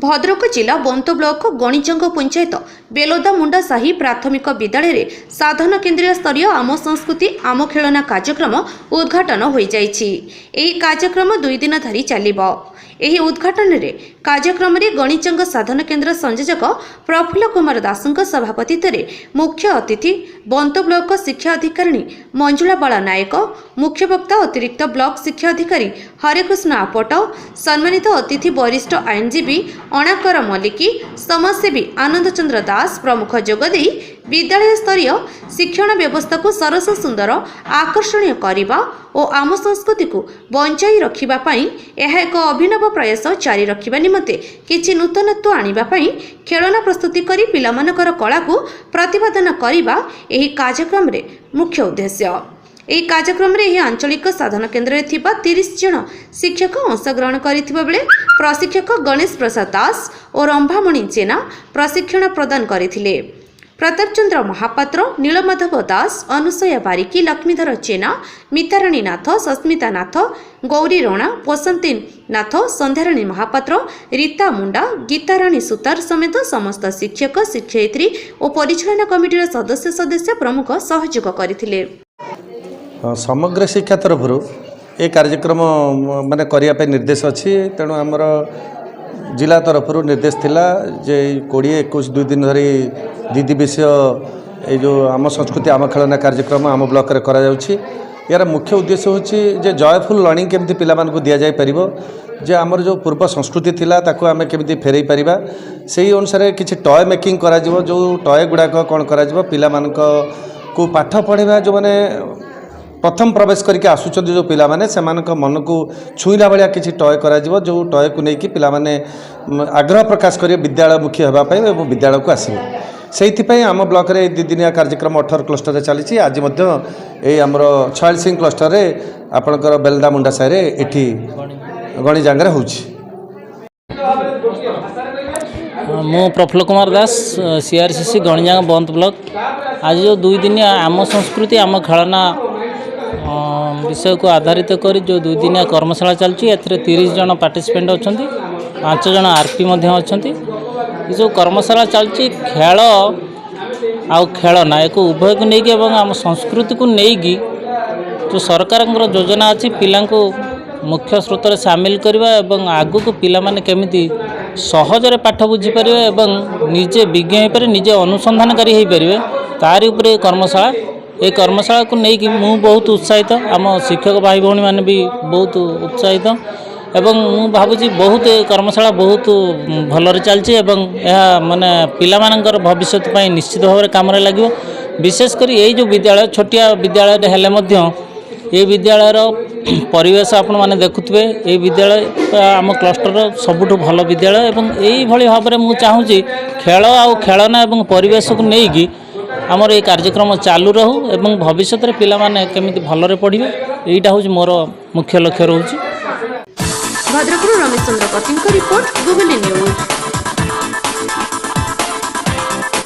भद्रक जिला बंत ब्लॉक गणिजंग पंचायत बेलोदा मुंडा साही प्राथमिक विद्यालय साधन केन्द्रीय स्तरीय आम संस्कृति आम खेलना कार्यक्रम उद्घाटन हो जाइछि। एही कार्यक्रम 2 दिन धरी चलिबो। एही उद्घाटन रे कार्यक्रम रे गणिजंग साधन केन्द्र संयोजक प्रफुल्ल कुमार दासଙ୍କ सभापतित्व मुख्य अतिथि बंत ब्लॉक शिक्षा अधिकारी मंजुला बाला नायक, मुख्य वक्ता अतिरिक्त ब्लॉक शिक्षा अधिकारी हरेकृष्ण आपट, सम्मानित अतिथि वरिष्ठ आईनजीवी अणाकर मल्लिकी, समाजसेवी आनंद चंद्र दास प्रमुख जोगदे विद्यालय स्तरीय शिक्षण व्यवस्था को सरस सुंदर आकर्षणीय करने और आम संस्कृति को बंचाई रखिबा पई यह एक अभिनव प्रयास जारी रखिबा निमते किछि नूतनत्व आनिबा पई खेलना प्रस्तुति करी पिलामानकर कला को प्रतिपादन करिबा एही कार्यक्रम रे मुख्य उद्देश्य। ଏହି କାର୍ଯ୍ୟକ୍ରମରେ ଏହି ଆଞ୍ଚଳିକ ସାଧନ କେନ୍ଦ୍ରରେ ଥିବା 30 ଜଣ ଶିକ୍ଷକ ଅଂଶଗ୍ରହଣ କରିଥିବା ବେଳେ ପ୍ରଶିକ୍ଷକ ଗଣେଶ ପ୍ରସାଦ ଦାସ ଓ ରମ୍ଭାମଣି ଜେନା ପ୍ରଶିକ୍ଷଣ ପ୍ରଦାନ କରିଥିଲେ। प्रताप चंद्र महापात्र, नीलमाधव दास, अनुसया बारिकी, लक्ष्मीधर जेना, मिताराणी नाथ, सस्मिता नाथ, गौरी रणा, बसंती नाथ, संध्याराणी महापात्र, रीता मुंडा, गीताराणी सुतार समेत समस्त शिक्षक शिक्षयित्री और परिचालना कमिटीर सदस्य प्रमुख सहयोग करथिले। समग्र शिक्षा तरफ ये कार्यक्रम माने करिया निर्देश अच्छी, तेणु आमर जिला तरफ निर्देश थिला जे 20-21 2 दिन धरी दि दिवसीय ये जो आम संस्कृति आम खेलना कार्यक्रम आम ब्लॉक रे करा जाउछि। यार मुख्य उद्देश्य होछि जे जॉयफुल लर्निंग केमती पिला मानकु दिया जाय परिबो, जे आमर जो पूर्व संस्कृति थिला ताकू आमे केमती फेरई परिबा, सेही अनुसार किछि टॉय मेकिंग करा जिवो। जो टॉय गुडा कोन करा जिवो पिला मानक को पाठ पढ़ेबा जो माने प्रथम प्रवेश करके आसुचंदी जो पिला माने सेमानक मन को छुईला भाया किसी टॉय करा जिवो, जो टॉय को लेकिन पिला माने आग्रह प्रकाश करिए विद्यालय मुखी होगा और विद्यालय को आसवे। से आम ब्लॉक रे 2 दिनिया कार्यक्रम 18 क्लस्टर चली। आज आमर 46 क्लस्टर रे आपणकर बेलदा मुंडा सारे एठी गणिजांगरे होछि। मु प्रफुल्ल कुमार दास, सीआरसीसी गणिजांग बंत ब्लॉक। आज जो 2 दिनिया आम संस्कृति आम खेलना विषय को आधारित कर जो 2 दिनिया कर्मशाला चलती, 30 जन पार्टिसिपेंट अच्छा, 5 जन आरपी अच्छा। जो कर्मशाला चलती खेल आउ खेलना एक उभय को लेकिन आम संस्कृति को लेकिन जो सरकार योजना अच्छी पिला को मुख्य स्रोत में सामिल करवा एवं आगु को पिला माने केमिति सहजरे पाठ बुझीपर एवं निजे विज्ञ हो पारे, निजे अनुसंधानकारी हो पारे, तारी उपरे कर्मशाला। ये कर्मशाला को लेकिन मु बहुत उत्साहित, आम शिक्षक भाई भौणी मैंने भी बहुत उत्साहित एवं मु भावुची बहुत कर्मशाला बहुत भलरे चलछि एवं यह माने पिला मानकर भविष्य पई निश्चित भाव में काम लगे। विशेषकर ये जो विद्यालय छोटिया विद्यालय हेले मध्य ये विद्यालयर परिवेश आपण माने देखुथिबे, ये विद्यालय आम क्लस्टर सबुठ भल विद्यालय एवं यही भाव में मुझे चाहूँगी खेल आउ खेलना एवं परिवेश को लेकिन आमर ये कार्यक्रम चालू रहू एवं भविष्य में पिला माने केमिति भलरे पढ़िबे, एटा होछि मोर मुख्य लक्ष्य रहउछि। भद्रकରୁ Ramesh Chandra कतिଙ୍କ report, googly news.